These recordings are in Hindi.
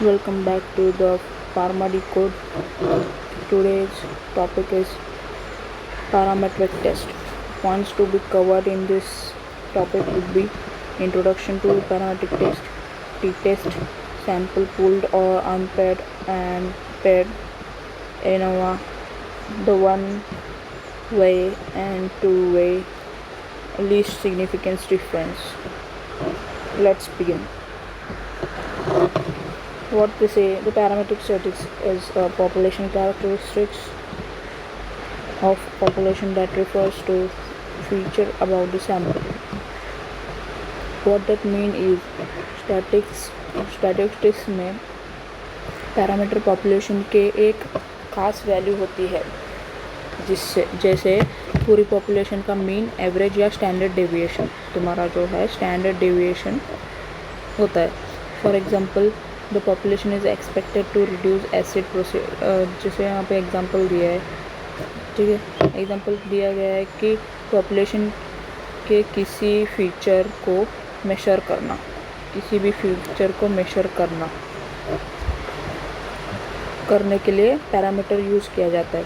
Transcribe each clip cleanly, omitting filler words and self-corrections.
Welcome back to the Pharma Decode. Today's topic is parametric test. Points to be covered in this topic would be introduction to parametric test, t-test, sample pooled or unpaired and paired, ANOVA, the one-way and two-way, least significance difference. Let's begin. What they say, the parametric statistics is population characteristics of population that refers to feature about the sample. What that mean is statistics में पैरामीटर पॉपुलेशन के एक खास वैल्यू होती है जिससे जैसे पूरी पॉपुलेशन का mean, average or standard deviation, तुम्हारा जो है स्टैंडर्ड डेविएशन होता है. For example the population is expected to reduce acid जैसे यहाँ पे एग्जांपल दिया है. ठीक है, एग्जांपल दिया गया है कि पॉपुलेशन के किसी फीचर को मेजर करना, किसी भी फीचर को मेजर करने के लिए पैरामीटर यूज़ किया जाता है.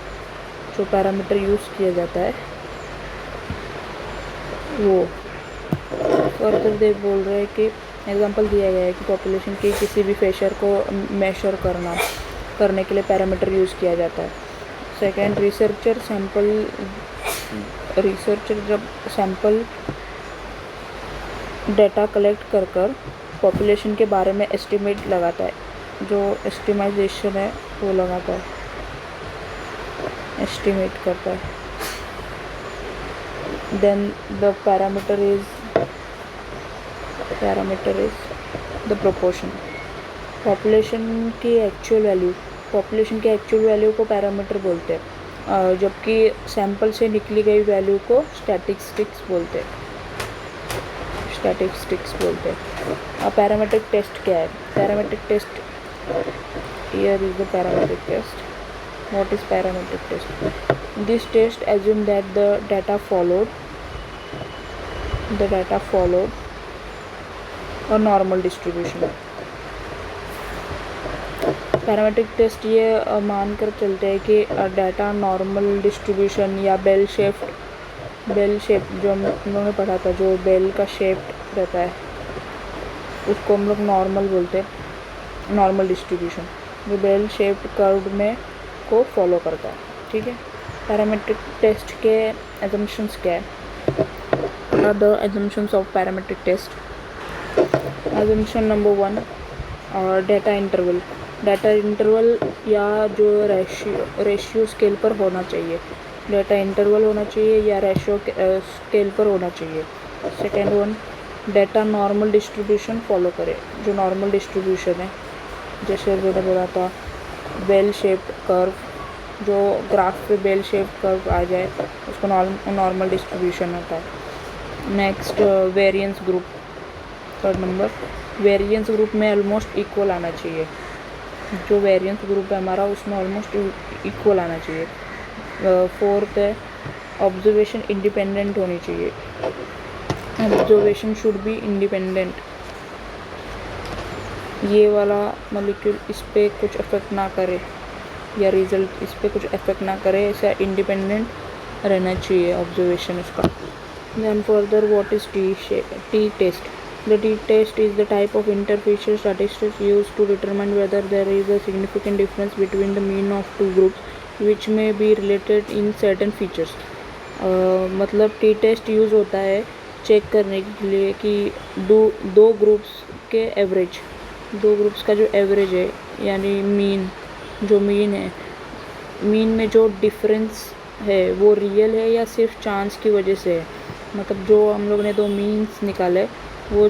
जो पैरामीटर यूज़ किया जाता है वो फर्दर दे बोल रहे हैं कि एग्जांपल दिया गया है कि पॉपुलेशन की किसी भी फीचर को मेजर करने के लिए पैरामीटर यूज़ किया जाता है. सेकेंड, रिसर्चर जब सैम्पल डेटा कलेक्ट कर पॉपुलेशन के बारे में एस्टिमेट लगाता है, जो एस्टिमाइजेशन है वो लगाता है, एस्टिमेट करता है. Then the parameter is the proportion. Population की एक्चुअल वैल्यू को पैरामीटर बोलते हैं, जबकि सैंपल से निकली गई वैल्यू को स्टैटिस्टिक्स बोलते हैं. पैरामीट्रिक टेस्ट क्या है? Parametric test, here is the parametric test. What is parametric test? This test assume that the data followed a normal distribution. Parametric test ये मानकर चलते हैं कि डाटा नॉर्मल डिस्ट्रीब्यूशन या बेल शेप जो हम लोगों ने पढ़ा था, जो बेल का शेप रहता है उसको हम लोग नॉर्मल बोलते हैं. नॉर्मल डिस्ट्रीब्यूशन जो बेल शेप कर्व में को फॉलो करता है. ठीक है, पैरामीट्रिक टेस्ट के एजम्पशंस क्या है? The assumptions of parametric test. Assumption number 1, data interval या जो रेशियो स्केल पर होना चाहिए. डेटा इंटरवल होना चाहिए या रेशियो स्केल पर होना चाहिए. Second one, data normal distribution follow करे. जो नॉर्मल डिस्ट्रीब्यूशन है, जैसे मैंने बोला था बेल शेप्ड कर्व, जो ग्राफ पे बेल शेप्ड कर्व आ जाए उसको नॉर्मल डिस्ट्रीब्यूशन होता है. Next, variance group. Third number, variance group में ऑलमोस्ट इक्वल आना चाहिए. जो वेरिएंस ग्रुप है हमारा उसमें ऑलमोस्ट इक्वल आना चाहिए. फोर्थ है, ऑब्जर्वेशन इंडिपेंडेंट होनी चाहिए. Observation should be independent. ये वाला मॉलिक्यूल इस पर कुछ इफेक्ट ना करे या रिजल्ट इस पर कुछ इफेक्ट ना करे, ऐसा इंडिपेंडेंट रहना चाहिए ऑब्जर्वेशन उसका. Then further, what is T test. The T test is the type of inferential statistics used to determine whether there is a significant difference between the mean of two groups which may be related in certain features. मतलब टी टेस्ट यूज़ होता है चेक करने के लिए कि दो ग्रुप्स का जो एवरेज है, यानी मीन है, मीन में जो डिफरेंस है वो रियल है या सिर्फ चांस की वजह से है. मतलब जो हम लोग ने दो मीन्स निकाले वो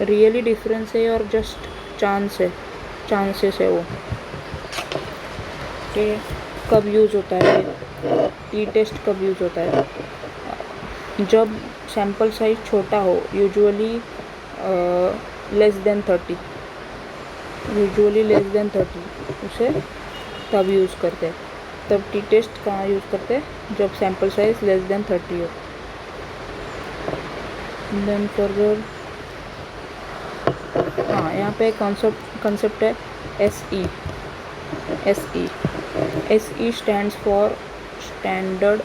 रियली डिफरेंस है और जस्ट चांसेस है वो. ठीक है, कब यूज़ होता है टी टेस्ट? कब यूज़ होता है? जब सैम्पल साइज छोटा हो, यूजुअली लेस देन 30, उसे तब यूज़ करते हैं. तब टी टेस्ट कहाँ यूज़ करते हैं? जब सैम्पल साइज लेस देन 30 हो. देन फर्दर, हाँ यहाँ पे कंसेप्ट है SE. SE. SE stands for standard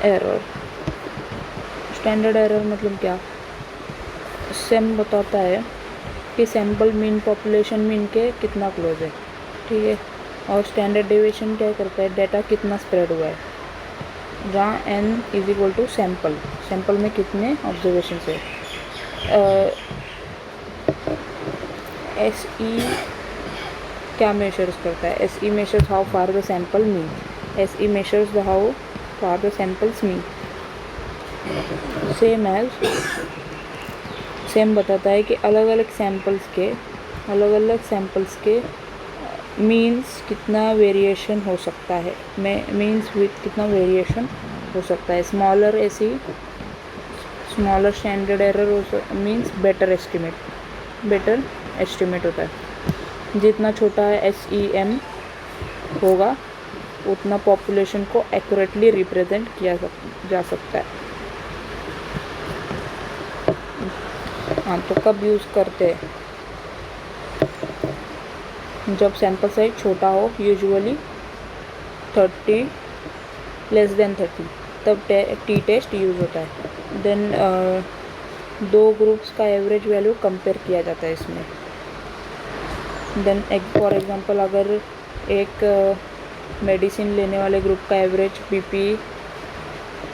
error. Standard error मतलब क्या? सेम बताता है कि सैम्पल मीन पॉपुलेशन मीन के कितना क्लोज है, ठीक है. और स्टैंडर्ड डेविएशन क्या करता है? डाटा कितना स्प्रेड हुआ है, जहाँ n is equal to sample में कितने ऑब्जर्वेशन है. SE क्या मेजर्स करता है? SE measures how far the sample mean. SE measures the how far the samples mean. Same बताता है कि अलग अलग सैम्पल्स के मीन्स कितना वेरिएशन हो सकता है, मीन्स विथ कितना वेरिएशन हो सकता है. Smaller standard error means better estimate होता है. जितना छोटा SEM होगा उतना पॉपुलेशन को एक्यूरेटली रिप्रेजेंट किया जा सकता है. हाँ, तो कब यूज़ करते हैं? जब सैम्पल साइज छोटा हो, यूजुअली 30 लेस देन 30, तब टी टेस्ट यूज़ होता है. देन दो ग्रुप्स का एवरेज वैल्यू कंपेयर किया जाता है इसमें. देन फॉर एग्जांपल अगर एक मेडिसिन लेने वाले ग्रुप का एवरेज BP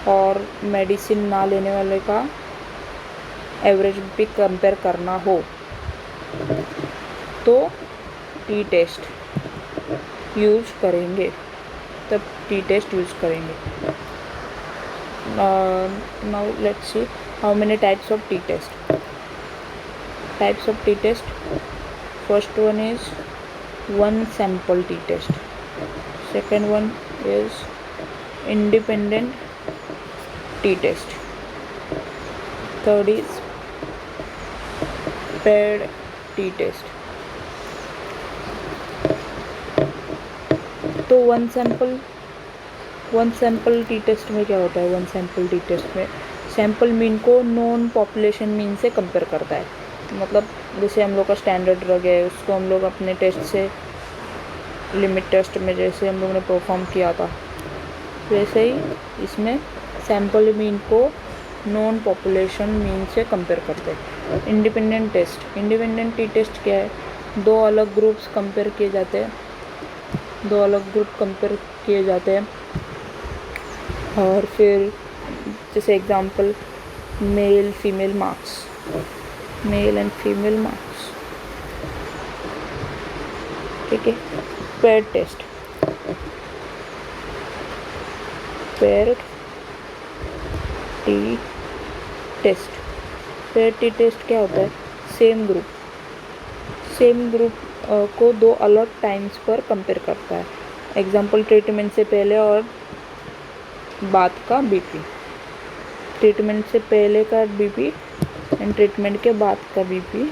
और मेडिसिन ना लेने वाले का एवरेज BP कंपेयर करना हो तो टी टेस्ट यूज़ करेंगे. Now let's see how many types of T test. First one is one sample T test. Second one is independent T test. Third is paired T test. तो वन सैम्पल टी टेस्ट में क्या होता है? वन सैम्पल टी टेस्ट में सैम्पल मीन को नॉन पॉपुलेशन मीन से कंपेयर करता है. मतलब जैसे हम लोग का स्टैंडर्ड ड्रग है, उसको हम लोग अपने टेस्ट से लिमिट टेस्ट में जैसे हम लोग ने परफॉर्म किया था, वैसे ही इसमें सैम्पल मीन को नॉन पॉपुलेशन मीन से कंपेयर करते हैं. इंडिपेंडेंट टी टेस्ट क्या है? दो अलग ग्रुप कंपेयर किए जाते हैं और फिर जैसे example male and female marks. ठीक है. पेयर टी टेस्ट क्या होता है? सेम ग्रुप को दो अलग टाइम्स पर कंपेयर करता है. एग्जांपल ट्रीटमेंट से पहले और बाद का BP. ट्रीटमेंट से पहले का BP एंड ट्रीटमेंट के बाद का BP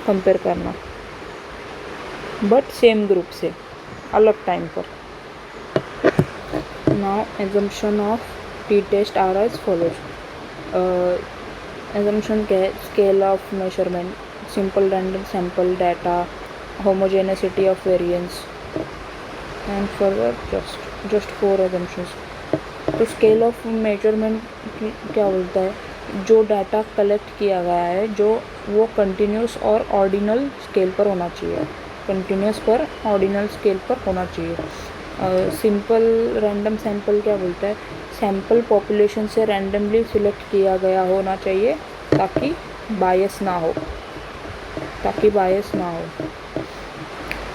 कंपेयर करना, बट सेम ग्रुप से अलग टाइम पर. Now assumption of T test are as follows. Assumption क्या है? Scale of measurement, simple random sample data, homogeneity of variance and further just 4 assumptions. तो स्केल ऑफ मेजरमेंट क्या बोलता है? जो डाटा कलेक्ट किया गया है जो वो कंटिन्यूस और ऑर्डिनल स्केल पर होना चाहिए. सिंपल रैंडम सैम्पल क्या बोलता है? सैम्पल पॉपुलेशन से रैंडमली सिलेक्ट किया गया होना चाहिए ताकि बायस ना हो.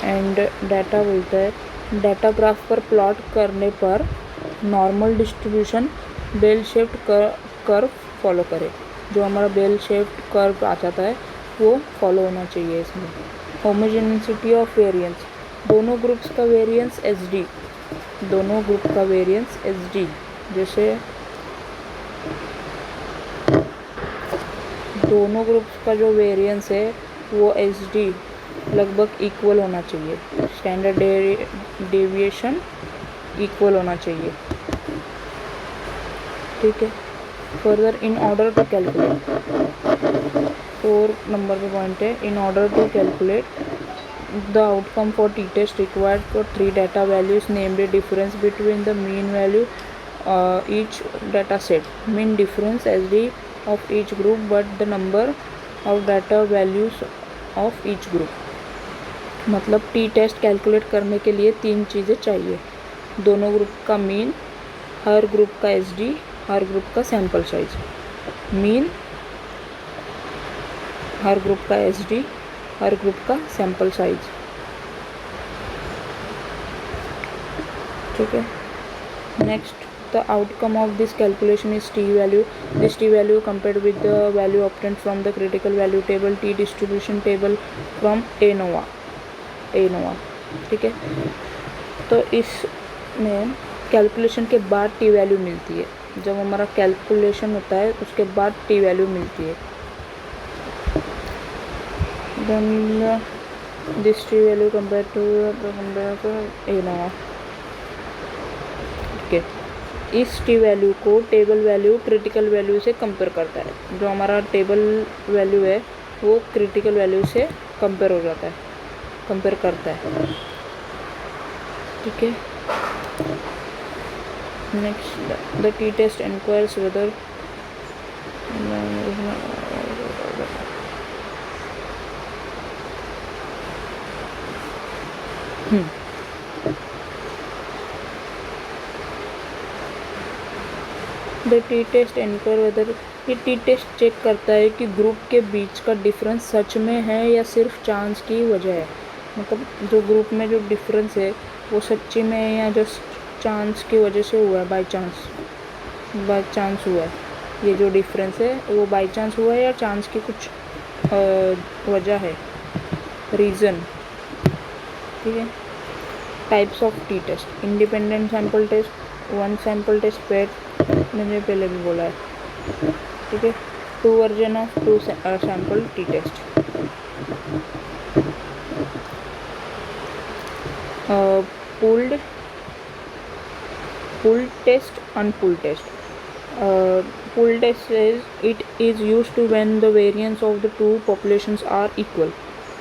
एंड डाटा बोलता है डाटा ग्राफ पर प्लॉट करने पर normal distribution bell shaped curve follow करे. जो हमारा बेल शेप्ड कर्व आ जाता है वो फॉलो होना चाहिए इसमें. होमोजेनिसिटी ऑफ वेरिएंस, दोनों ग्रुप्स का वेरिएंस SD. जैसे दोनों ग्रुप्स का जो वेरिएंस है वो SD लगभग इक्वल होना चाहिए. स्टैंडर्ड डेविएशन इक्वल होना चाहिए. ठीक है. Further in order to calculate, 4 number पे पॉइंट है, in order to calculate the outcome for t-test required for 3 data values, namely difference between the mean value each data set, mean difference SD of each group, but the number of data values of each group. मतलब टी टेस्ट कैलकुलेट करने के लिए 3 चीज़ें चाहिए, दोनों ग्रुप का मीन, हर ग्रुप का SD, हर ग्रुप का सैम्पल साइज। मीन, हर ग्रुप का SD, हर ग्रुप का सैम्पल साइज। ठीक है। Next, the outcome of this calculation is T value. This T value compared with the value obtained from the critical value table, T distribution table from ANOVA. ठीक है। तो इसमें कैलकुलेशन के बाद टी वैल्यू मिलती है, जब हमारा कैलकुलेशन होता है उसके बाद टी वैल्यू मिलती है। Then this t value compared to ANOVA. ठीक है। इस टी वैल्यू को टेबल वैल्यू क्रिटिकल वैल्यू से कंपेयर करता है। जो हमारा टेबल वैल्यू है वो क्रिटिकल वैल्यू से कंपेयर हो जाता है, कंपेयर करता है। ठीक है। Next, the T test inquires whether the T test inquire whether, ये टी टेस्ट चेक करता है कि ग्रुप के बीच का डिफरेंस सच में है या सिर्फ चांस की वजह है। मतलब जो ग्रुप में जो डिफरेंस है वो सच्ची में है या जस्ट चांस की वजह से हुआ है, बाय चांस हुआ है। ये जो डिफरेंस है वो बाय चांस हुआ है या चांस की कुछ वजह है, रीज़न। ठीक है। Types of T test, independent sample test, one sample test paired, मैंने पहले भी बोला है। ठीक है। 2 version of 2 sample T test, pooled test, unpooled test. Pull test says it is used to when the variance of the two populations are equal.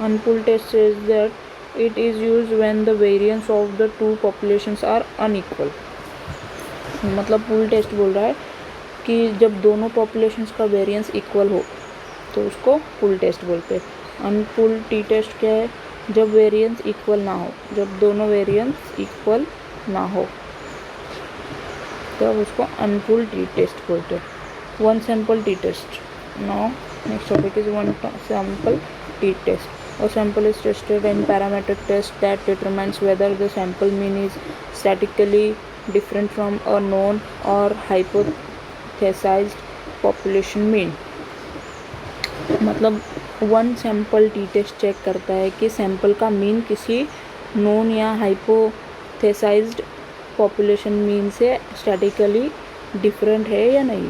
Unpull test says that it is used when the variance of the two populations are unequal. मतलब पुल टेस्ट बोल रहा है कि जब दोनों पॉपुलेशंस का वेरिएंस इक्वल हो तो उसको पुल टेस्ट बोलते हैं। अनपुल टी टेस्ट क्या है? जब वेरिएंस इक्वल ना हो, जब दोनों वेरिएंस इक्वल ना हो तब उसको अनपुल टी टेस्ट बोलते हैं। One sample T test. Now next topic is one sample T test. A sample is tested in parametric test that determines whether the sample mean is statistically different from a known or hypothesized population mean. मतलब one sample T test check करता है कि सैम्पल का मीन किसी नोन या हाइपोथेसाइज्ड पॉपुलेशन मीन से स्टैटिकली डिफरेंट है या नहीं।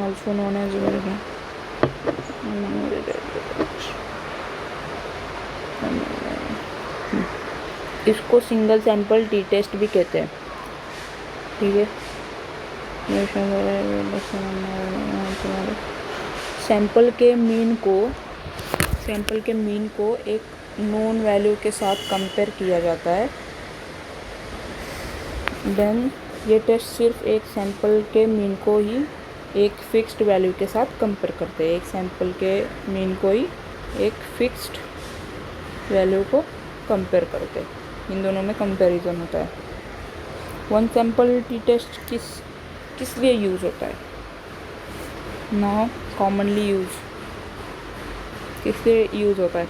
ऑल्सो नोन एज इसको सिंगल सैम्पल टी टेस्ट भी कहते हैं। ठीक है। सैम्पल के मीन को एक नोन वैल्यू के साथ कंपेयर किया जाता है। देन ये टेस्ट सिर्फ एक सैम्पल के मीन को ही एक फिक्स्ड वैल्यू के साथ कंपेयर करते हैं। एक सैम्पल के मीन को ही एक फिक्स्ड वैल्यू को कंपेयर करते हैं। इन दोनों में कंपैरिजन होता है। वन सैम्पल टी टेस्ट किस लिए यूज़ होता है? नाउ कॉमनली यूज़ किस लिए यूज़ होता है?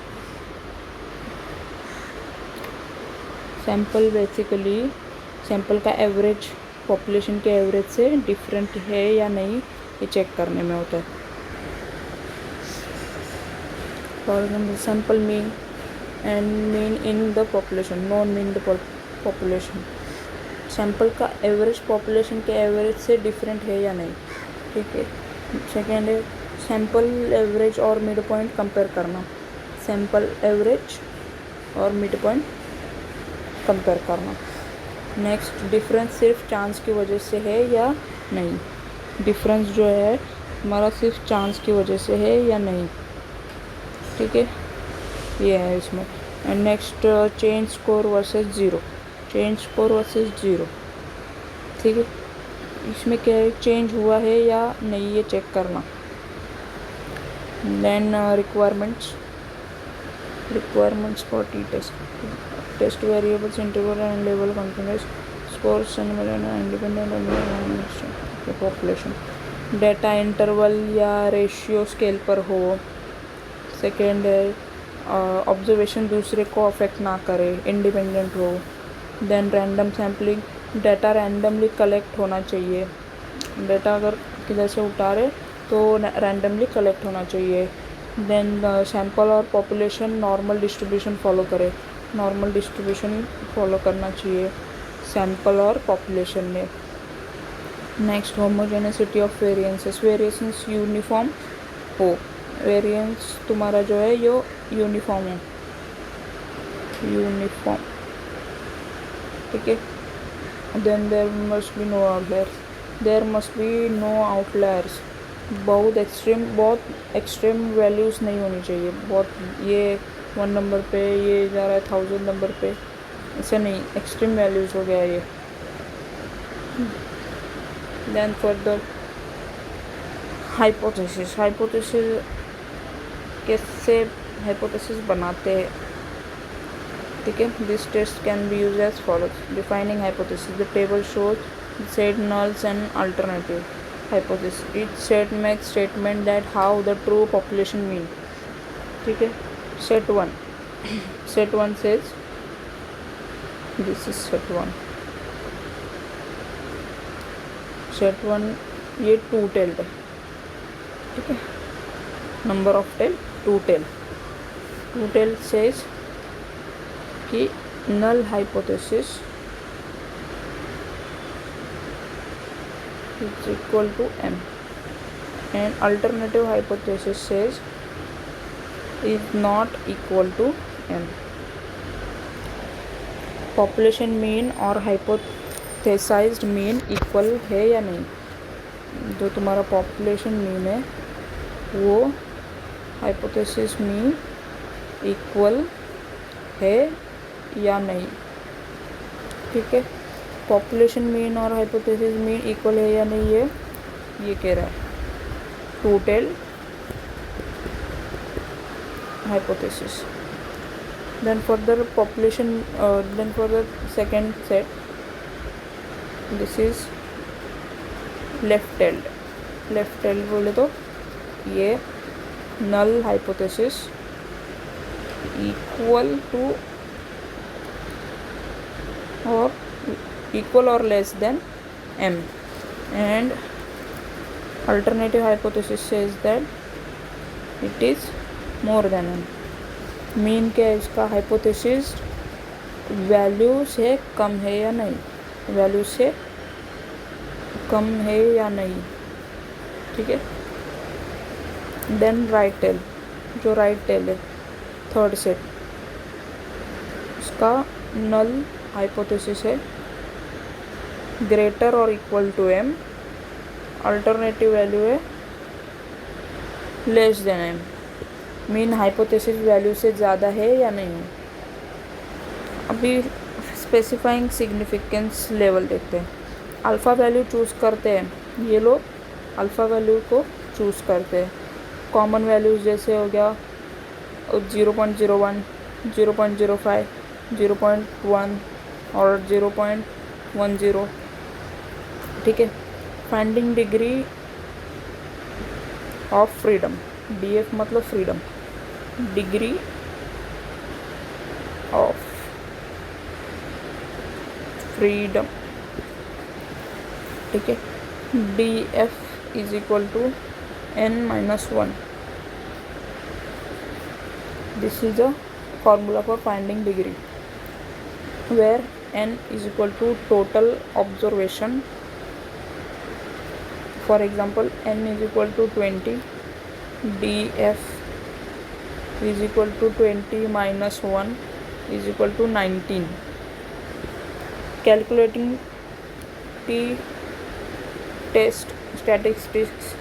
सैम्पल बेसिकली सैम्पल का एवरेज पॉपुलेशन के एवरेज से डिफरेंट है या नहीं ये चेक करने में होता है। For example sample mean and mean in the population, non mean the population. Sample का एवरेज पॉपुलेशन के एवरेज से डिफरेंट है या नहीं। ठीक है। सेकेंड है सैम्पल एवरेज और मिड पॉइंट कंपेयर करना। सैम्पल एवरेज और मिड पॉइंट कंपेयर करना। नेक्स्ट, डिफरेंस सिर्फ चांस की वजह से है या नहीं। डिफरेंस जो है हमारा सिर्फ चांस की वजह से है या नहीं, ठीक है, ये है इसमें। And next change score versus zero, change score versus zero, ठीक है, इसमें क्या है, चेंज हुआ है या नहीं ये चेक करना। Then requirements for t test variables interval and level confidence scores and independent population, data interval या रेशियो स्केल पर हो। सेकेंड है ऑब्जर्वेशन दूसरे को अफेक्ट ना करे, इंडिपेंडेंट हो। Then random sampling, data randomly collect होना चाहिए, डाटा अगर किधर से उतारे तो रैंडमली कलेक्ट होना चाहिए। देन सैम्पल और पॉपुलेशन नॉर्मल डिस्ट्रीब्यूशन फॉलो करे, नॉर्मल डिस्ट्रीब्यूशन फॉलो करना चाहिए सैम्पल और पॉपुलेशन में। Next homogeneity of variances, variations uniform हो, वेरिएंस तुम्हारा जो है यो यूनिफॉर्म है, यूनिफॉर्म, ठीक है। Then there must be no outliers, there must be no outliers, बहुत एक्सट्रीम वैल्यूज़ नहीं होनी चाहिए, बहुत ये 1 नंबर पे ये जा रहा है 1000 नंबर पे, ऐसा नहीं, एक्सट्रीम वैल्यूज़ हो गया ये। देन फर्दर हाइपोथेसिस, हाइपोथेसिस कैसे हाइपोथेसिस बनाते हैं, ठीक है। This test can be use as follows, defining hypothesis, the table shows set nulls and alternative hypothesis, each set makes statement that how the true population mean, ठीक है। set 1 set 1 says, this is set 1, set 1 ये 2 tailed है, ठीक है, number of tail 2 tail, 2 tail says कि null hypothesis is equal to m and alternative hypothesis says is not equal to m. Population mean और हाइपोथेसाइज्ड मीन इक्वल है या नहीं, जो तुम्हारा पॉपुलेशन मीन है वो हाइपोथेसिस मीन इक्वल है या नहीं, ठीक है। पॉपुलेशन मीन और हाइपोथेसिस मीन इक्वल है या नहीं ये कह रहा है, 2 tailed hypothesis. Then further population, then further second set, this is left tailed, left tailed बोले तो ये null hypothesis equal to or equal or less than m, and alternative hypothesis says that it is more than m. Mean क्या है इसका, हाइपोथेसिस वैल्यू से कम है या नहीं, वैल्यू से कम है या नहीं, ठीक है। देन राइट टेल, जो राइट टेल है थर्ड सेट, उसका नल हाइपोथेसिस है ग्रेटर और equal to m, alternative value है less than m, mean hypothesis value से ज़्यादा है या नहीं। अभी स्पेसिफाइंग सिग्निफिकेंस लेवल देखते हैं, अल्फ़ा वैल्यू चूज़ करते हैं, ये लोग अल्फ़ा वैल्यू को चूज़ करते हैं, कॉमन वैल्यूज़ जैसे हो गया 0.01, 0.05, 0.1 और 0.10, ठीक है। Finding degree of freedom, DF मतलब फ्रीडम, डिग्री ऑफ फ्रीडम, ठीक है। DF is equal to n-1, this is a formula for finding degree, where n is equal to total observation. For example, n is equal to 20, df is equal to 20 minus 1 is equal to 19. Calculating t statistics,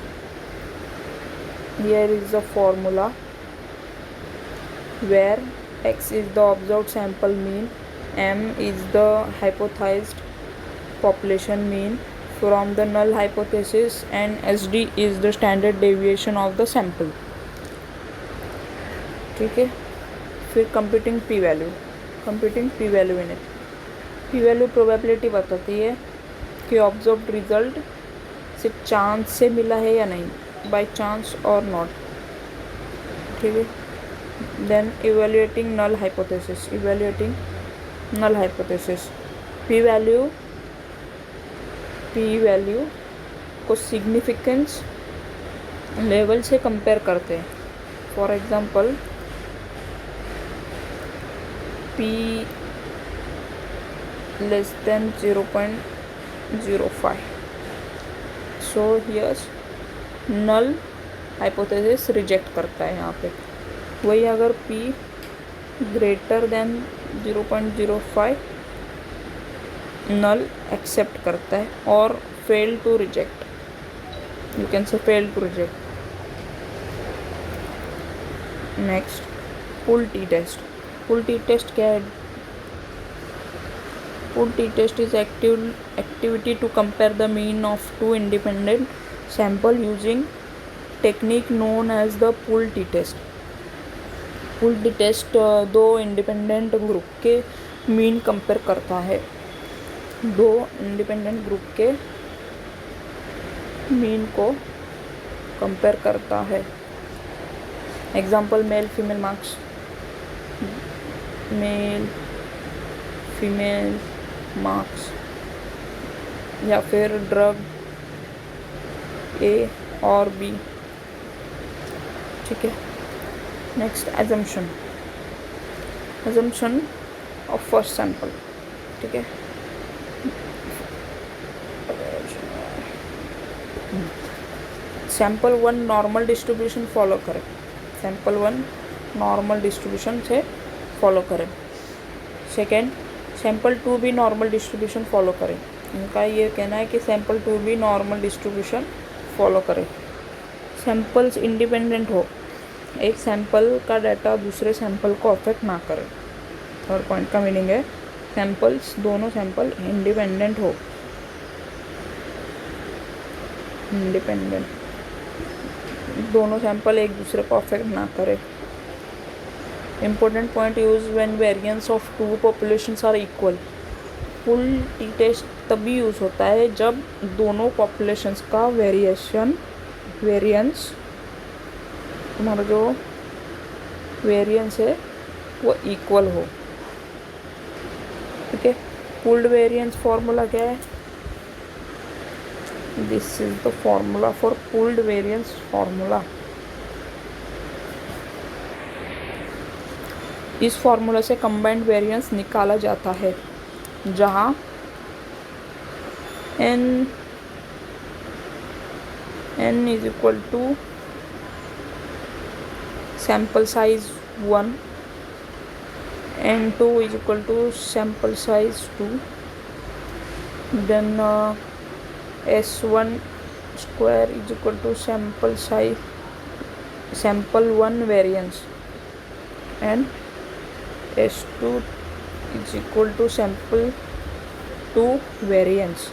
here is the formula where x is the observed sample mean, m is the hypothesized population mean from the null hypothesis, and sd is the standard deviation of the sample. ठीक है, फिर computing P value in it. P value probability बताती है कि ऑब्जर्व्ड रिजल्ट सिर्फ चांस से मिला है या नहीं, बाय चांस और नॉट। ठीक है, then evaluating null hypothesis. P value को सिग्निफिकेंस लेवल से कंपेयर करते हैं। For example p less than 0.05, so here null hypothesis reject करता है यहाँ पे। वही अगर p greater than 0.05 null accept करता है, और fail to reject, you can say fail to reject. Next, pool T test क्या है? Pool T test is activity to compare the mean of two independent sample using technique known as the pool T test. Pool T test दो इंडिपेंडेंट ग्रुप के मीन कंपेयर करता है, दो इंडिपेंडेंट ग्रुप के मीन को कंपेयर करता है। Example male female marks, male female marks, या फिर ड्रग ए और बी। ठीक है, next assumption of first sample. ठीक है, सैंपल 1 नॉर्मल डिस्ट्रीब्यूशन फॉलो करें, सैंपल 1 नॉर्मल डिस्ट्रीब्यूशन से फॉलो करें। सेकेंड, सैंपल 2 भी नॉर्मल डिस्ट्रीब्यूशन फॉलो करें। इनका ये कहना है कि सैंपल 2 भी नॉर्मल डिस्ट्रीब्यूशन फॉलो करें। सैंपल्स इंडिपेंडेंट हो, एक सैंपल का डाटा दूसरे सैंपल को अफेक्ट ना करे। थर्ड पॉइंट का मीनिंग है सैंपल्स, दोनों सैंपल इंडिपेंडेंट हो, इंडिपेंडेंट, दोनों सैंपल एक दूसरे को अफेक्ट ना करे। Important point, use when variance of two populations are equal. Pool T test तभी यूज़ होता है जब दोनों पॉपुलेशंस का वेरिएंस तुम्हारा जो वेरिएंस है वो इक्वल हो। ठीक है, पुल्ड वेरिएंस फॉर्मूला क्या है? This is the formula for pooled variance formula. इस फॉर्मूला से कंबाइंड वेरिएंस निकाला जाता है जहाँ n is equal to sample size 1, n2 is equal to sample size 2, then s1 square is equal to sample 1 variance, and s2 is equal to sample 2 variance.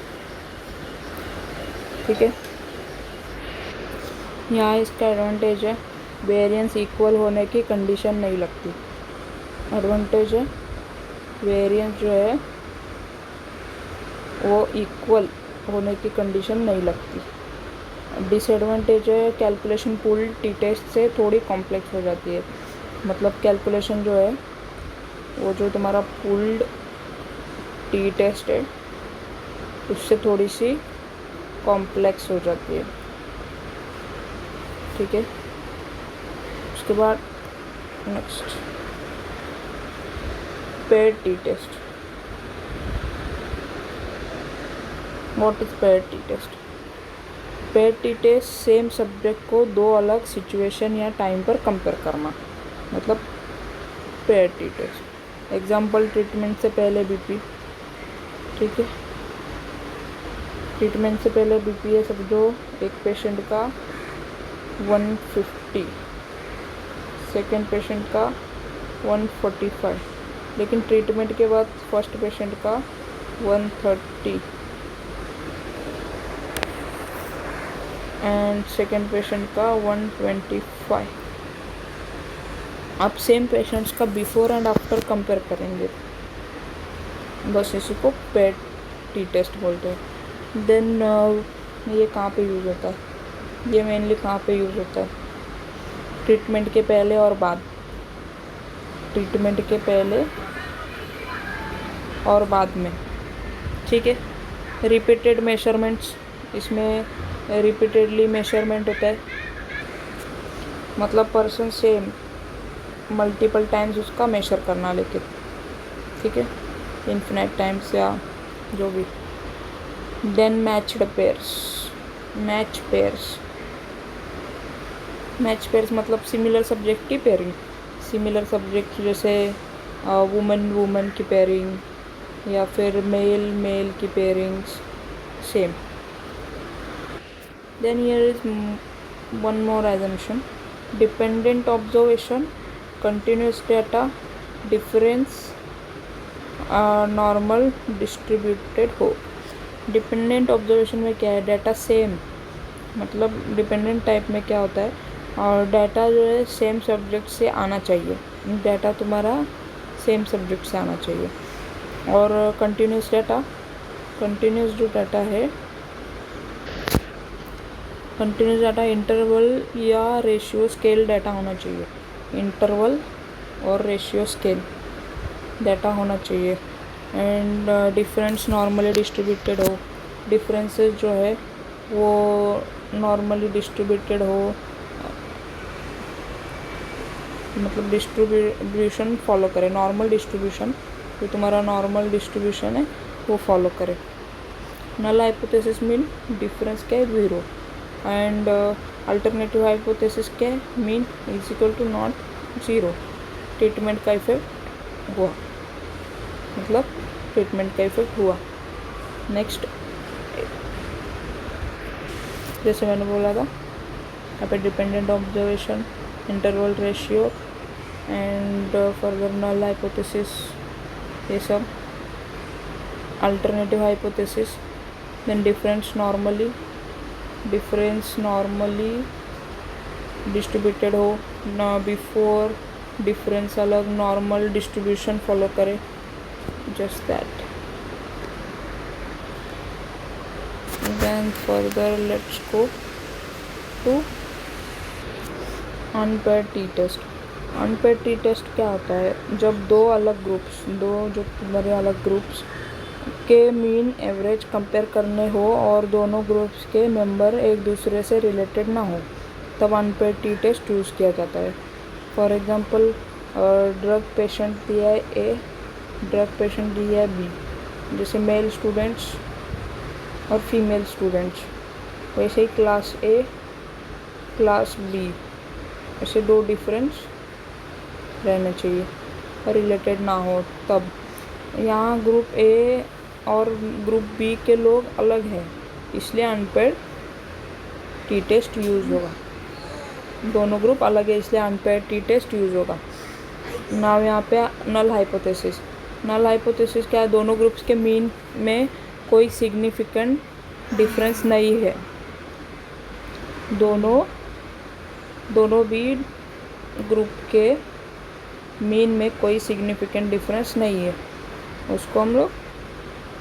ठीक है, यहाँ इसका एडवांटेज है वेरिएंस इक्वल होने की कंडीशन नहीं लगती। एडवांटेज है वेरिएंस जो है वो इक्वल होने की कंडीशन नहीं लगती। डिसएडवांटेज है कैलकुलेशन पुल टी टेस्ट से थोड़ी कॉम्प्लेक्स हो जाती है। मतलब कैलकुलेशन जो है वो जो तुम्हारा पुल्ड टी टेस्ट है उससे थोड़ी सी कॉम्प्लेक्स हो जाती है। ठीक है, उसके बाद next paired T test. What is paired T test? Paired T test same subject को दो अलग सिचुएशन या टाइम पर कंपेयर करना, मतलब paired T test. Example, treatment से पहले बीपी। ठीक है, ट्रीटमेंट से पहले बीपीए समझो एक पेशेंट का 150, सेकेंड पेशेंट का 145, लेकिन ट्रीटमेंट के बाद फर्स्ट पेशेंट का 130 एंड सेकेंड पेशेंट का 125। आप सेम पेशेंट्स का बिफोर एंड आफ्टर कंपेयर करेंगे, बस इसी को पेट टी टेस्ट बोलते हैं। देन ये कहाँ पे यूज़ होता है? ये मेनली कहाँ पे यूज़ होता है? ट्रीटमेंट के पहले और बाद, ट्रीटमेंट के पहले और बाद में, ठीक है। रिपीटेड मेजरमेंट्स, इसमें रिपीटेडली मेजरमेंट होता है, मतलब पर्सन सेम मल्टीपल टाइम्स उसका मेजर करना लेके, ठीक है, इन्फिनाइट टाइम्स या जो भी। Then matched pairs, match pairs मतलब सिमिलर सब्जेक्ट की पेयरिंग, सिमिलर सब्जेक्ट जैसे वुमन की पेयरिंग या फिर मेल की pairings same. Then here is one more assumption, dependent observation, continuous data, difference normal distributed हो। डिपेंडेंट ऑब्जर्वेशन में क्या है? डाटा सेम, मतलब डिपेंडेंट टाइप में क्या होता है, और डाटा जो है सेम सब्जेक्ट से आना चाहिए, डाटा तुम्हारा सेम सब्जेक्ट से आना चाहिए। और कंटिन्यूस डाटा, कंटिन्यूस जो डाटा है, कंटिन्यूस डाटा इंटरवल या रेशियो स्केल डाटा होना चाहिए, इंटरवल और रेशियो स्केल डाटा होना चाहिए। एंड डिफरेंस नॉर्मली डिस्ट्रीब्यूटेड हो, डिफरेंसेस जो है वो नॉर्मली डिस्ट्रीब्यूटेड हो, मतलब डिस्ट्रीब्यूशन फॉलो करे, नॉर्मल डिस्ट्रीब्यूशन, जो तुम्हारा नॉर्मल डिस्ट्रीब्यूशन है वो फॉलो करे। नल हाइपोथेसिस मीन डिफरेंस क्या है? 0। एंड अल्टरनेटिव हाइपोथेसिस क्या है? Mean is equal to not 0। Treatment का इफेक्ट हुआ, मतलब ट्रीटमेंट का इफेक्ट हुआ। नेक्स्ट, जैसे मैंने बोला था यहाँ पे dependent observation, interval ratio and further null hypothesis, ये सब alternative hypothesis. Then difference normally distributed हो ना, बिफोर डिफरेंस अलग नॉर्मल डिस्ट्रीब्यूशन फॉलो करे, just that. Then further let's go to unpaired t-test. Unpaired t test क्या होता है? जब दो जो तुम्हारे अलग ग्रुप्स के मीन एवरेज कंपेयर करने हो और दोनों ग्रुप्स के मेंबर एक दूसरे से रिलेटेड ना हो, तब अनपेड टी टेस्ट यूज़ किया जाता है। फॉर एग्जांपल, ड्रग पेशेंट दिया है ए, ड्रग पेशेंट दिया है बी, जैसे मेल स्टूडेंट्स और फीमेल स्टूडेंट्स, वैसे ही क्लास ए क्लास बी, ऐसे दो डिफरेंस रहने चाहिए और रिलेटेड ना हो। तब यहाँ ग्रुप ए और ग्रुप बी के लोग अलग हैं, इसलिए अनपेड टी टेस्ट यूज़ होगा। दोनों ग्रुप अलग है इसलिए अनपेड टी टेस्ट यूज़ होगा। नाउ यहाँ पे नल हाइपोथेसिस। नल हाइपोथेसिस क्या है? दोनों ग्रुप्स के मीन में कोई सिग्निफिकेंट डिफरेंस नहीं है, दोनों भी ग्रुप के मीन में कोई सिग्निफिकेंट डिफरेंस नहीं है, उसको हम लोग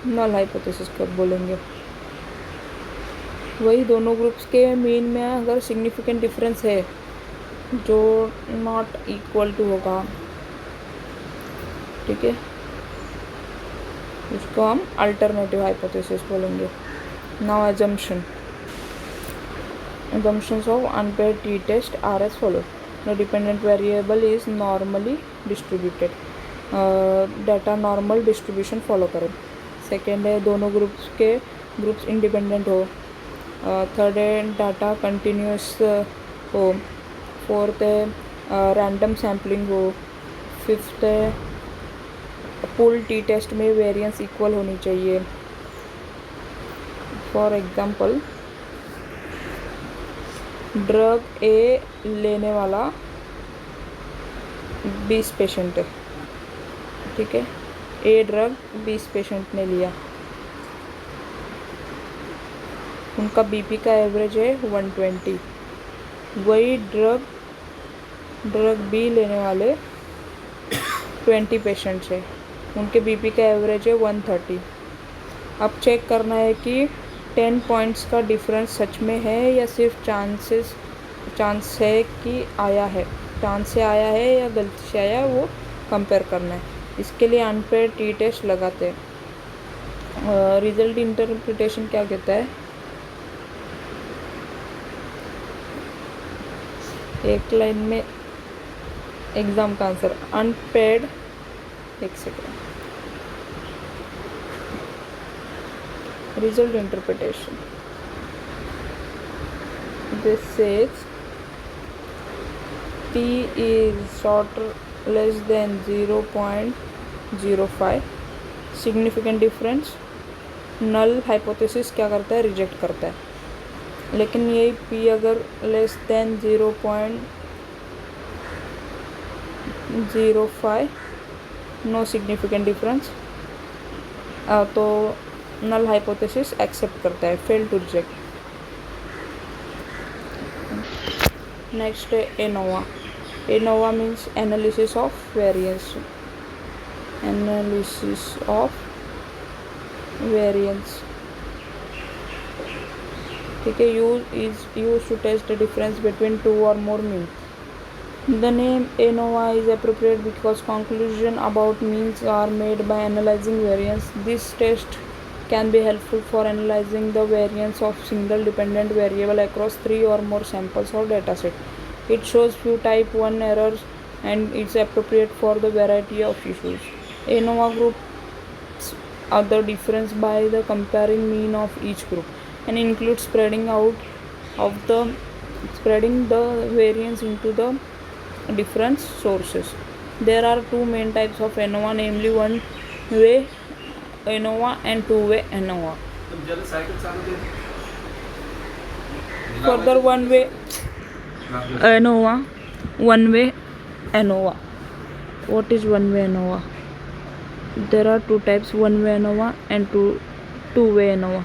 नल हाइपोथेसिस कब बोलेंगे। वही दोनों ग्रुप्स के मीन में अगर सिग्निफिकेंट डिफरेंस है जो नॉट इक्वल टू होगा, ठीक है, उसको हम अल्टरनेटिव हाइपोथेसिस बोलेंगे। Now assumptions of unpaired t-test are as follows. The dependent variable is normally distributed, data normal distribution follow करें। सेकेंड है दोनों ग्रुप्स इंडिपेंडेंट हो। थर्ड है डाटा कंटिन्यूस हो। फोर्थ है रैंडम सैम्पलिंग हो। फिफ्थ है पूल टी टेस्ट में वेरिएंस इक्वल होनी चाहिए। फॉर एग्जांपल ड्रग ए लेने वाला 20 पेशेंट है, ठीक है। ए ड्रग 20 पेशेंट ने लिया, उनका बीपी का एवरेज है 120। वही ड्रग बी लेने वाले 20 पेशेंट्स है, उनके बीपी का एवरेज है 130। अब चेक करना है कि 10 पॉइंट्स का डिफरेंस सच में है या सिर्फ चांस है कि आया है, चांस से आया है या गलती से आया है, वो कंपेयर करना है। इसके लिए अनपेयर्ड टी टेस्ट लगाते हैं। रिजल्ट इंटरप्रिटेशन क्या कहता है, एक लाइन में एग्जाम का आंसर अनपेयर्ड, एक second, result interpretation. This says T is shorter less than 0.05, significant difference। null hypothesis क्या करता है, रिजेक्ट करता है। लेकिन यही P अगर less than 0.05, no significant difference, तो नल हाइपोथेसिस एक्सेप्ट करता है, फेल टू रिजेक्ट। नेक्स्ट है ANOVA. ANOVA means analysis of variance, analysis of variance, ठीक है। Use to test the difference between two और more mean. The name ANOVA is appropriate because conclusion about means are made by analyzing variance. This test can be helpful for analyzing the variance of single dependent variable across 3 or more samples or dataset. It shows few type 1 errors and it's appropriate for the variety of issues. ANOVA groups are the difference by the comparing mean of each group and includes spreading the variance into the different sources. There are two main types of ANOVA, namely one-way ANOVA and two-way ANOVA. Further, one-way ANOVA. What is one-way ANOVA? There are two types, one-way ANOVA and two-way ANOVA.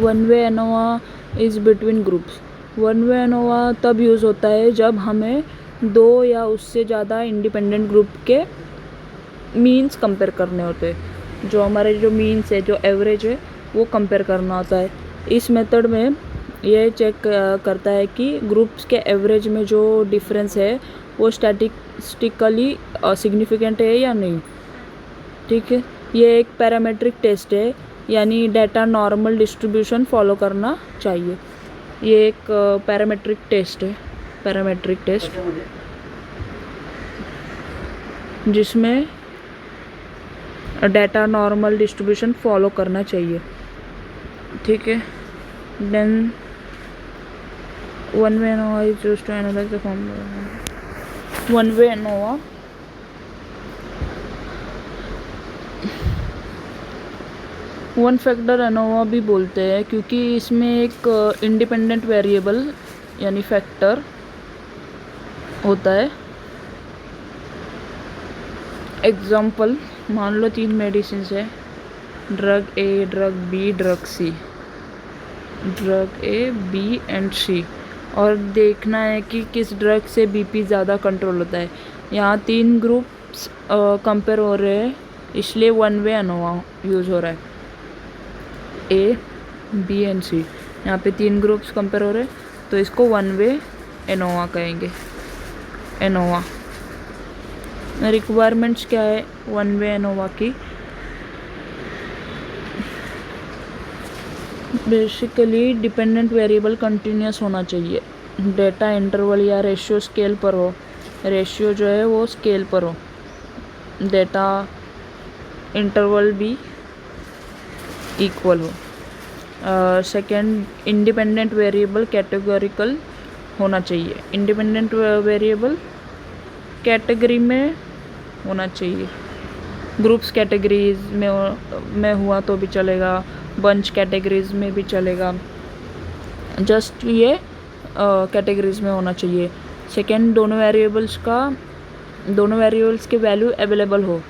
One-way ANOVA is between groups. One way ANOVA तब यूज़ होता है जब हमें दो या उससे ज़्यादा इंडिपेंडेंट ग्रुप के मीन्स कंपेयर करने होते हैं। जो हमारे जो मीन्स है, जो एवरेज है, वो कंपेयर करना होता है। इस मेथड में ये चेक करता है कि ग्रुप्स के एवरेज में जो डिफरेंस है वो स्टैटिस्टिकली सिग्निफिकेंट है या नहीं, ठीक है। ये एक पैरामेट्रिक टेस्ट है, यानी डेटा नॉर्मल डिस्ट्रीब्यूशन फॉलो करना चाहिए। ये एक पैरामेट्रिक टेस्ट है, पैरामेट्रिक टेस्ट जिसमें डेटा नॉर्मल डिस्ट्रीब्यूशन फॉलो करना चाहिए, ठीक है। Then one way ANOVA is used to analyze the formula. One way ANOVA one factor ANOVA भी बोलते हैं क्योंकि इसमें एक इंडिपेंडेंट वेरिएबल यानी फैक्टर होता है। एग्जाम्पल, मान लो 3 मेडिसिन है, drug A, drug B, drug C, drug A, B and C, और देखना है कि किस ड्रग से बीपी ज़्यादा कंट्रोल होता है। यहाँ 3 ग्रुप्स कंपेयर हो रहे हैं, इसलिए वन वे एनोवा यूज़ हो रहा है। ए, बी एंड सी, यहाँ पे 3 ग्रुप्स कंपेयर हो रहे हैं, तो इसको वन वे एनोवा कहेंगे। एनोवा रिक्वायरमेंट्स क्या है वन वे एनोवा की? बेसिकली डिपेंडेंट वेरिएबल कंटिन्यूस होना चाहिए, डेटा इंटरवल या रेशियो स्केल पर हो, रेशियो जो है वो स्केल पर हो, डेटा इंटरवल भी इक्वल हो। सेकेंड, इंडिपेंडेंट वेरिएबल कैटेगोरिकल होना चाहिए, इंडिपेंडेंट वेरिएबल कैटेगरी में होना चाहिए। ग्रुप्स कैटेगरीज में हुआ तो भी चलेगा, बंच कैटेगरीज में भी चलेगा, जस्ट ये कैटेगरीज में होना चाहिए। सेकेंड, दोनों वेरिएबल्स के वैल्यू अवेलेबल हो,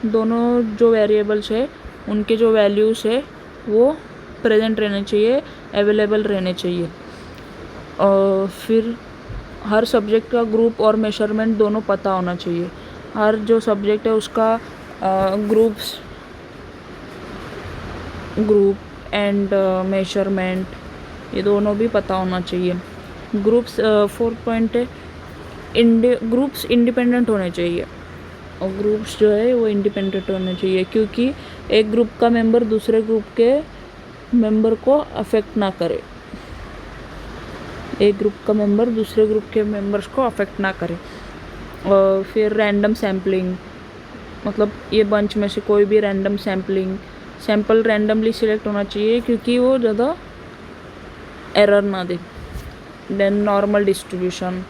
दोनों जो वेरिएबल्स है उनके जो वैल्यूज़ है वो प्रेजेंट रहने चाहिए, अवेलेबल रहने चाहिए। फिर हर सब्जेक्ट का ग्रुप और मेजरमेंट दोनों पता होना चाहिए। हर जो सब्जेक्ट है उसका ग्रुप एंड मेजरमेंट ये दोनों भी पता होना चाहिए। ग्रुप्स 4 पॉइंट है, ग्रुप्स इंडिपेंडेंट होने चाहिए, और ग्रुप्स जो है वो इंडिपेंडेंट होने चाहिए, क्योंकि एक ग्रुप का मेंबर दूसरे ग्रुप के मेंबर को अफेक्ट ना करे, एक ग्रुप का मेंबर दूसरे ग्रुप के मेंबर्स को अफेक्ट ना करे। और फिर रैंडम सैम्पलिंग, मतलब ये बंच में से कोई भी रैंडम सैम्पल रैंडमली सिलेक्ट होना चाहिए, क्योंकि वो ज़्यादा एरर ना दे। देन नॉर्मल डिस्ट्रीब्यूशन,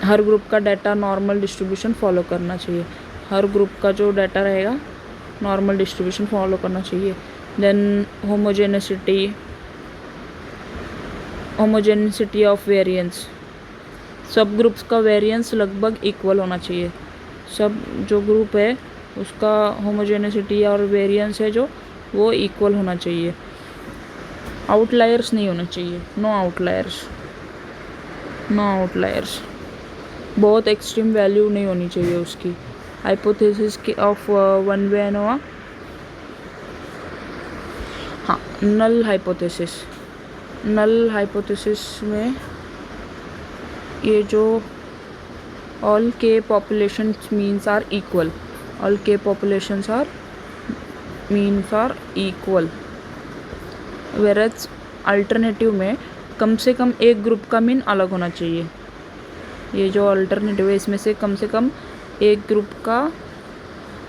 हर ग्रुप का डाटा नॉर्मल डिस्ट्रीब्यूशन फॉलो करना चाहिए, हर ग्रुप का जो डाटा रहेगा नॉर्मल डिस्ट्रीब्यूशन फॉलो करना चाहिए। देन होमोजेनिसिटी ऑफ वेरिएंस, सब ग्रुप्स का वेरिएंस लगभग इक्वल होना चाहिए, सब जो ग्रुप है उसका होमोजेनिसिटी और वेरिएंस है जो वो इक्वल होना चाहिए। आउटलायर्स नहीं होना चाहिए, नो आउटलायर्स, बहुत एक्सट्रीम वैल्यू नहीं होनी चाहिए उसकी। हाइपोथेसिस की ऑफ वन वे एनोवा, हाँ, नल हाइपोथेसिस में ये जो all K population means are equal, all K populations are means are equal, whereas alternative में कम से कम एक ग्रुप का मीन अलग होना चाहिए। ये जो अल्टरनेटिव है इसमें से कम एक ग्रुप का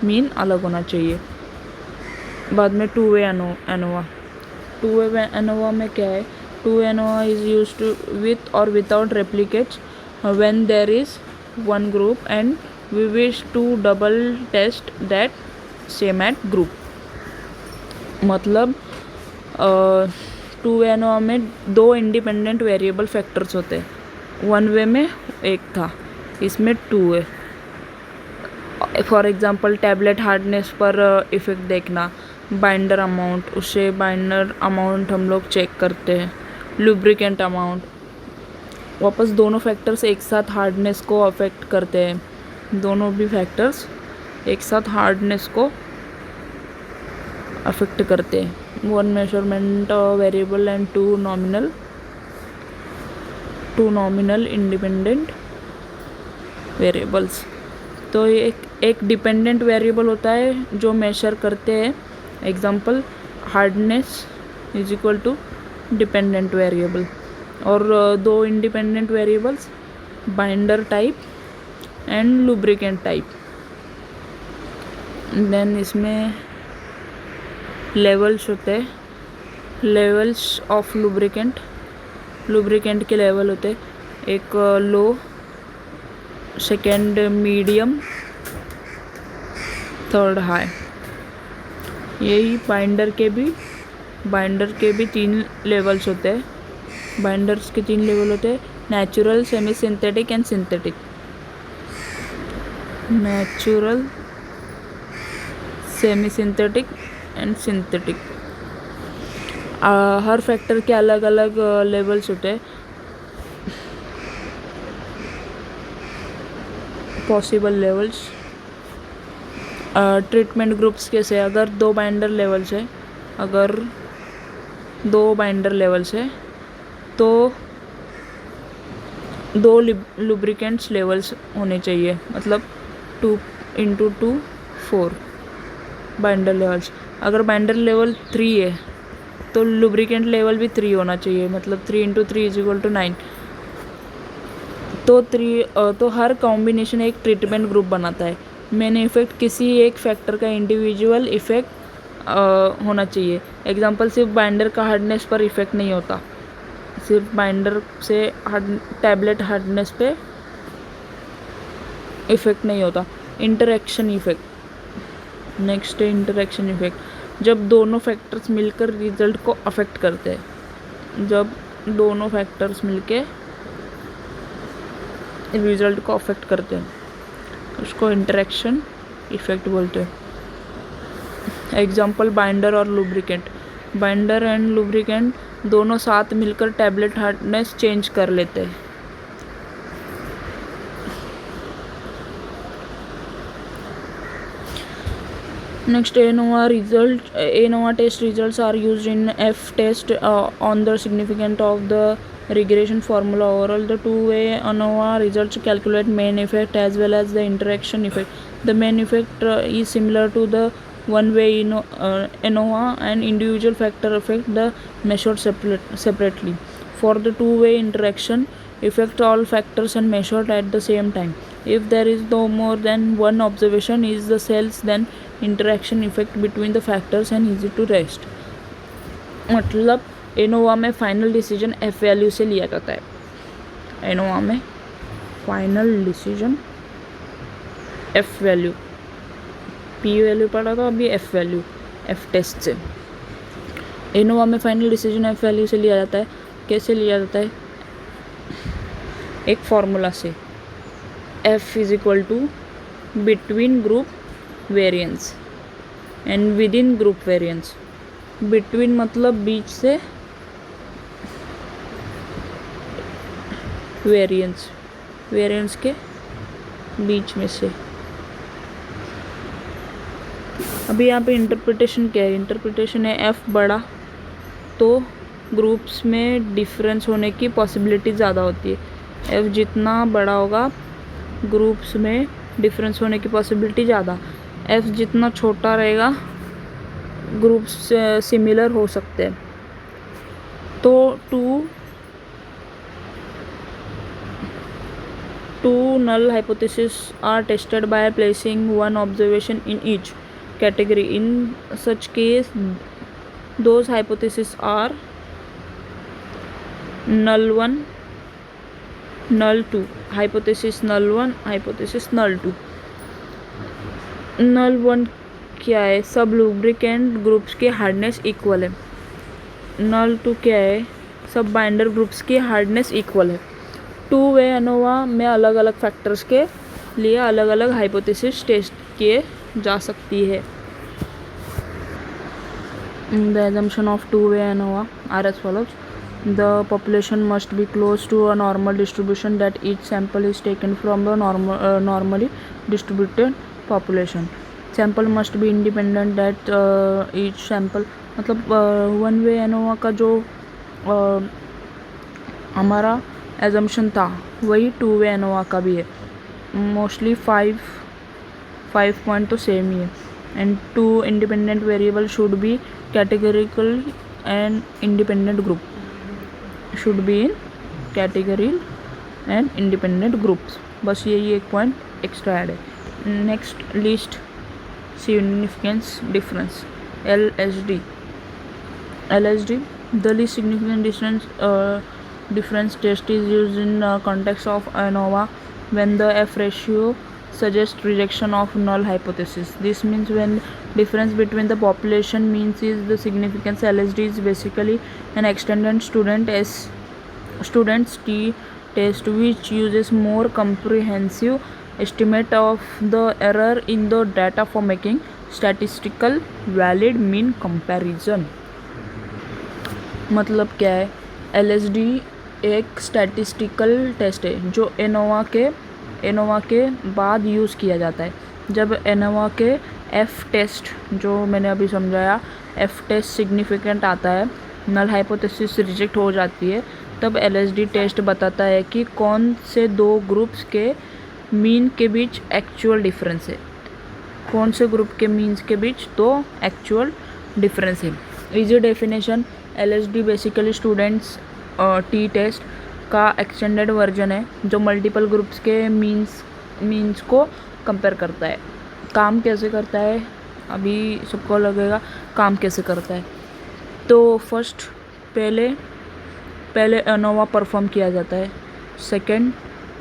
मीन अलग होना चाहिए। बाद में टू वे एनोवा में क्या है, two way ANOVA is used with और without replicates when there is one group and we wish to double test that same at group. मतलब टू वे एनोवा में दो इंडिपेंडेंट वेरिएबल फैक्टर्स होते हैं, वन वे में एक था, इसमें टू है। फॉर एग्जांपल टैबलेट हार्डनेस पर इफ़ेक्ट देखना, बाइंडर अमाउंट, उससे बाइंडर अमाउंट हम लोग चेक करते हैं, लुब्रिकेंट अमाउंट, वापस दोनों फैक्टर्स एक साथ हार्डनेस को अफेक्ट करते हैं, दोनों भी फैक्टर्स एक साथ हार्डनेस को अफेक्ट करते हैं। One measurement variable and two nominal independent variables. तो एक डिपेंडेंट वेरिएबल होता है जो मेजर करते हैं, example hardness is equal to dependent variable, और दो independent variables binder type and lubricant type. Then इसमें लेवल्स होते हैं, लेवल्स ऑफ लुब्रिकेंट के लेवल होते हैं, एक low, second medium, third high. यही बाइंडर के भी 3 लेवल्स होते हैं, बाइंडर्स के 3 लेवल होते हैं, natural, semi synthetic and synthetic. Natural, semi synthetic and synthetic. Her factor के अलग अलग लेवल्स होते हैं, पॉसिबल लेवल्स। ट्रीटमेंट ग्रुप्स कैसे, अगर दो बाइंडर लेवल्स है तो दो लुब्रिकेंट्स लेवल्स होने चाहिए, मतलब 2 × 2 4 बाइंडर लेवल्स। अगर बाइंडर लेवल 3 है तो लुब्रिकेंट लेवल भी 3 होना चाहिए, मतलब 3 × 3 = 9। तो हर कॉम्बिनेशन एक ट्रीटमेंट ग्रुप बनाता है। मेन इफेक्ट किसी एक फैक्टर का इंडिविजुअल इफेक्ट होना चाहिए। एग्जांपल सिर्फ बाइंडर का हार्डनेस पर इफेक्ट नहीं होता, सिर्फ बाइंडर से टैबलेट हार्डनेस पे इफेक्ट नहीं होता, इंटरेक्शन इफेक्ट। नेक्स्ट है इंटरेक्शन इफेक्ट, जब दोनों फैक्टर्स मिलकर रिजल्ट को अफेक्ट करते हैं। जब दोनों फैक्टर्स मिलके रिजल्ट को अफेक्ट करते हैं उसको इंटरेक्शन इफेक्ट बोलते हैं। एग्जाम्पल बाइंडर और लुब्रिकेंट। बाइंडर एंड लुब्रिकेंट दोनों साथ मिलकर टैबलेट हार्डनेस चेंज कर लेते हैं। Next, ANOVA test results are used in F test on the significance of the regression formula. Overall, the two-way ANOVA results calculate main effect as well as the interaction effect. The main effect is similar to the one-way ANOVA, and individual factor effect the measured separately. For the two-way interaction effect, all factors are measured at the same time. If there is no more than one observation is the cells, then interaction effect between the factors and easy to test. मतलब एनोवा में फाइनल डिसीजन एफ वैल्यू से लिया जाता है। एनोवा में final decision F value, P value पढ़ा था अभी, एफ वैल्यू एफ टेस्ट से। एनोवा में फाइनल डिसीजन एफ वैल्यू से लिया जाता है। कैसे लिया जाता है? एक फॉर्मूला से, F is equal to between group variance and within group variance. Between मतलब बीच से, वेरिएंस वेरिएंस के बीच में से। अभी यहाँ पे इंटरप्रिटेशन क्या है? इंटरप्रिटेशन है एफ बड़ा तो ग्रुप्स में डिफरेंस होने की पॉसिबिलिटी ज़्यादा होती है। एफ जितना बड़ा होगा ग्रुप्स में डिफरेंस होने की पॉसिबिलिटी ज़्यादा। एफ जितना छोटा रहेगा ग्रुप्स सिमिलर हो सकते हैं। तो two null hypotheses are tested by placing one observation in each category. In such case, those hypotheses are null 1, null 2, hypothesis null 1, hypothesis null 2। नल 1 क्या है? सब लुब्रिकेंट ग्रुप्स की हार्डनेस इक्वल है। नल 2 क्या है? सब बाइंडर ग्रुप्स की हार्डनेस इक्वल है। टू वे एनोवा में अलग अलग फैक्टर्स के लिए अलग अलग हाइपोथेसिस टेस्ट किए जा सकती है। The assumption of two-way ANOVA are as follows. The population must be close to a normal distribution, that each sample is taken from the normally distributed population. Sample must be independent, that each sample, मतलब वन वे एनोवा का जो हमारा एजम्पशन था वही टू वे एनोवा का भी है। मोस्टली 5 पॉइंट तो सेम ही है। And two independent variable should be categorical and independent group, should be in category and independent groups. बस यही एक पॉइंट एक्स्ट्रा ऐड है। Next, least significance difference, LSD, the least significant difference test is used in context of ANOVA when the F ratio suggests rejection of null hypothesis. This means when difference between the population means is the significance. LSD is basically an extended student's t test which uses more comprehensive estimate of the error in the data for making statistical valid mean comparison. मतलब क्या है? LSD एक स्टैटिस्टिकल टेस्ट है जो एनोवा के बाद यूज़ किया जाता है। जब एनोवा के एफ टेस्ट, जो मैंने अभी समझाया, एफ टेस्ट सिग्निफिकेंट आता है, नल हाइपोथेसिस रिजेक्ट हो जाती है, तब LSD टेस्ट बताता है कि कौन से दो ग्रुप्स के मीन के बीच एक्चुअल डिफरेंस है, कौन से ग्रुप के मीन्स के बीच दो एक्चुअल डिफरेंस है। Easy definition, LSD basically students t test का एक्सटेंडेड वर्जन है जो मल्टीपल ग्रुप्स के मीन्स को कंपेयर करता है। काम कैसे करता है अभी सबको लगेगा काम कैसे करता है। तो फर्स्ट पहले एनोवा परफॉर्म किया जाता है। सेकंड,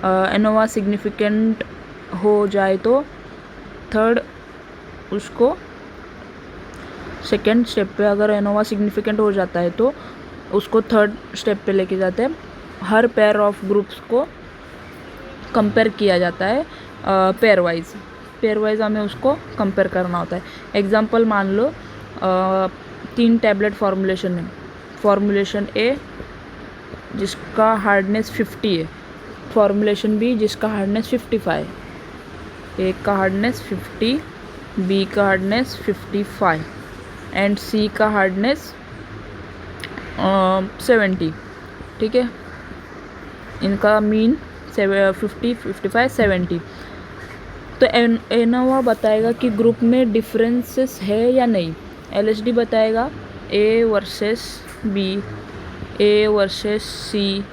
एनोवा सिग्निफिकेंट हो जाए तो थर्ड उसको सेकेंड स्टेप पे, अगर एनोवा सिग्निफिकेंट हो जाता है तो उसको थर्ड स्टेप पे लेके जाते हैं। हर पेयर ऑफ ग्रुप्स को कंपेयर किया जाता है पेयर वाइज हमें उसको कंपेयर करना होता है। एग्जांपल मान लो 3 टैबलेट फॉर्मुलेशन है। फॉर्मुलेशन ए जिसका हार्डनेस 50 है, फॉर्मुलेशन बी जिसका हार्डनेस 55, एक का हार्डनेस 50, बी का हार्डनेस 55 एंड सी का हार्डनेस 70। ठीक है, इनका मीन 50, 55, 70। तो एनोवा बताएगा कि ग्रुप में डिफरेंसेस है या नहीं। एलएसडी बताएगा A versus B, A versus C,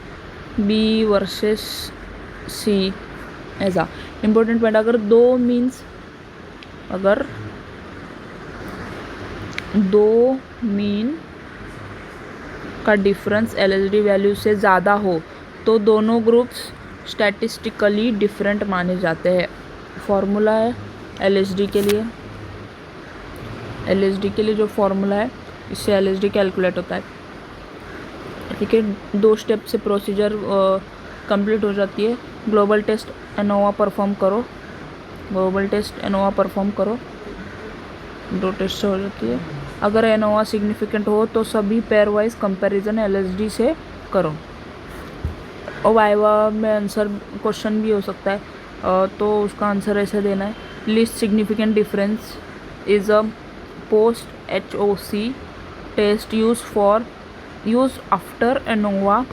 B versus C, ऐसा। इम्पोर्टेंट पॉइंट, अगर दो मीन का डिफरेंस एलएसडी वैल्यू से ज़्यादा हो तो दोनों ग्रुप्स स्टैटिस्टिकली डिफरेंट माने जाते हैं। फॉर्मूला है एलएसडी के लिए, जो फॉर्मूला है इससे एलएसडी कैलकुलेट होता है। ठीक है, 2 स्टेप से प्रोसीजर कंप्लीट हो जाती है। ग्लोबल टेस्ट एनोवा परफॉर्म करो, 2 टेस्ट से हो जाती है। अगर एनोवा सिग्निफिकेंट हो तो सभी पेयर वाइज कंपैरिजन एलएसडी से करो। और वाइवा में आंसर क्वेश्चन भी हो सकता है, तो उसका आंसर ऐसे देना है। Least significant difference is a post HOC test use after ANOVA.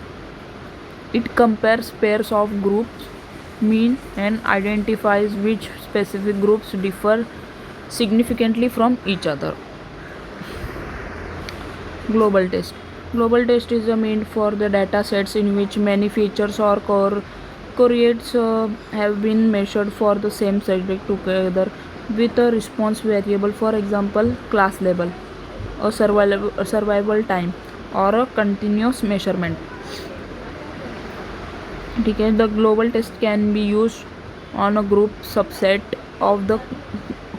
It compares pairs of groups mean and identifies which specific groups differ significantly from each other. Global test is meant for the data sets in which many features or correlates have been measured for the same subject together with a response variable, for example class level, a survival time or a continuous measurement. Okay, the global test can be used on a group subset of the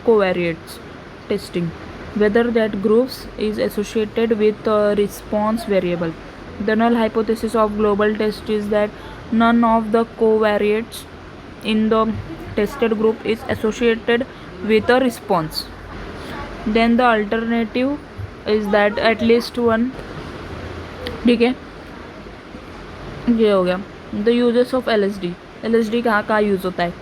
covariates testing, whether that groups is associated with a response variable. The null hypothesis of global test is that none of the covariates in the tested group is associated with a response. Then the alternative is that at least one. ठीक है, ये हो गया। The uses of LSD कहाँ यूज़ होता है।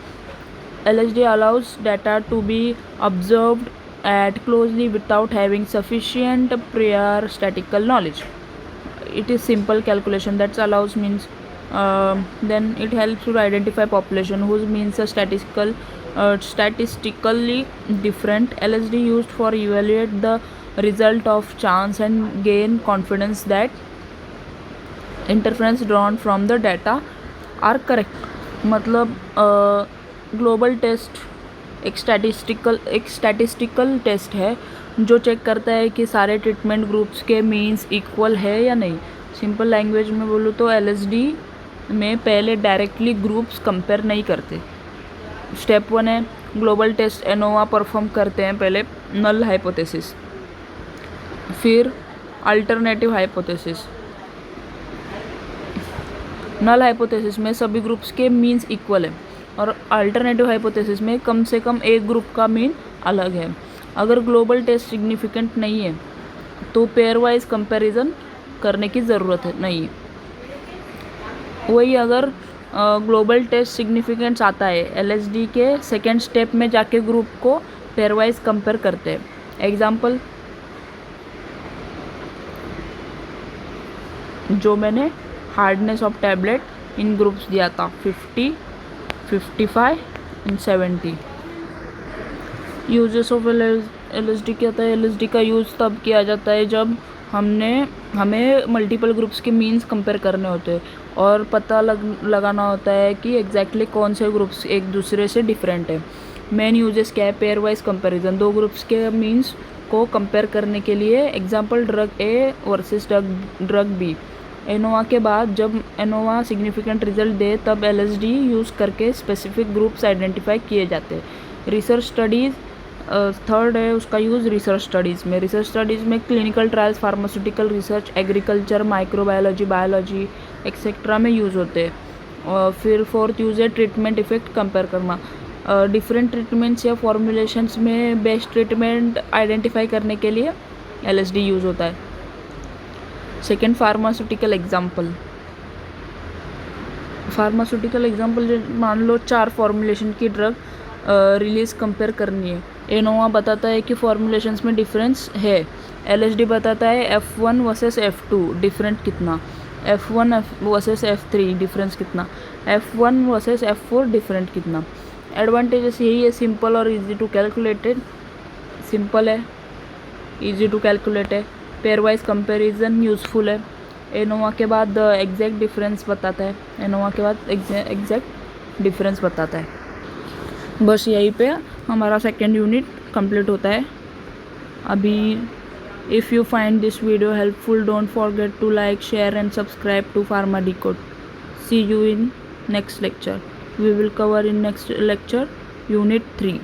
LSD allows data to be observed at closely without having sufficient prior statistical knowledge. It is simple calculation that allows means. Then it helps to identify population whose means are statistically different. LSD used for evaluate the result of chance and gain confidence that interference drawn from the data are correct. मतलब ग्लोबल टेस्ट एक स्टैटिस्टिकल टेस्ट है जो चेक करता है कि सारे ट्रीटमेंट ग्रुप्स के मीन्स इक्वल है या नहीं। सिंपल लैंग्वेज में बोलूँ तो एलएसडी में पहले डायरेक्टली ग्रुप्स कंपेयर नहीं करते। स्टेप 1 है ग्लोबल टेस्ट एनोवा परफॉर्म करते हैं पहले नल हाइपोथेसिस, फिर अल्टरनेटिव हाइपोथेसिस। नल हाइपोथेसिस में सभी ग्रुप्स के मीन्स इक्वल है और अल्टरनेटिव हाइपोथेसिस में कम से कम एक ग्रुप का मीन अलग है। अगर ग्लोबल टेस्ट सिग्निफिकेंट नहीं है तो पेयर वाइज कंपैरिजन करने की ज़रूरत है नहीं है। वही अगर ग्लोबल टेस्ट सिग्निफिकेंस आता है, एलएसडी के सेकेंड स्टेप में जाके ग्रुप को पेयर वाइज कंपेयर करते हैं। एग्जाम्पल जो मैंने hardness of tablet in groups दिया था 50, 55 एंड 70। यूजेस ऑफ एलएसडी क्या था। एलएसडी का यूज़ तब किया जाता है जब हमें मल्टीपल ग्रुप्स के मीन्स कंपेयर करने होते हैं और पता लगाना होता है कि एग्जैक्टली कौन से ग्रुप्स एक दूसरे से डिफरेंट है। मेन यूजेस क्या है, पेयर वाइज कंपैरिजन, 2 ग्रुप्स के मीन्स को कंपेयर करने के लिए। Example drug A versus drug B. ANOVA के बाद जब एनोवा सिग्निफिकेंट रिजल्ट दे तब LSD यूज़ करके स्पेसिफिक ग्रुप्स आइडेंटिफाई किए जाते हैं। रिसर्च स्टडीज़ थर्ड है उसका यूज़ रिसर्च स्टडीज़ में। रिसर्च स्टडीज़ में clinical trials, pharmaceutical research, agriculture, microbiology, biology etcetera में यूज़ होते हैं। और फिर फोर्थ यूज़ है ट्रीटमेंट इफेक्ट कंपेयर करना। डिफरेंट ट्रीटमेंट्स या फॉर्मुलेशंस में बेस्ट ट्रीटमेंट आइडेंटिफाई करने के लिए LSD यूज़ होता है। Second, pharmaceutical example. Pharmaceutical example मान लो 4 फॉर्मुलेशन की ड्रग रिलीज़ कंपेयर करनी है। एनोवा बताता है कि फॉर्मुलेशंस में डिफरेंस है। LSD बताता है F1 वर्सेस F2 डिफरेंट कितना, F1 वर्सेस F3 डिफरेंस कितना, F1 वर्सेस F4 डिफरेंट कितना। एडवांटेजेस यही है, सिंपल और इजी टू कैलकुलेटेड, सिंपल है, इजी टू कैलकुलेट है, पेयर वाइज कंपेरिजन यूज़फुल है। एनोवा के बाद एग्जैक्ट डिफरेंस बताता है, एनोवा के बाद एग्जैक्ट डिफरेंस बताता है। बस यहीं पे हमारा सेकेंड यूनिट कंप्लीट होता है। अभी if you find this video helpful don't forget to like, share and subscribe to Pharma Decode. See you in next lecture. We will cover in next lecture Unit 3.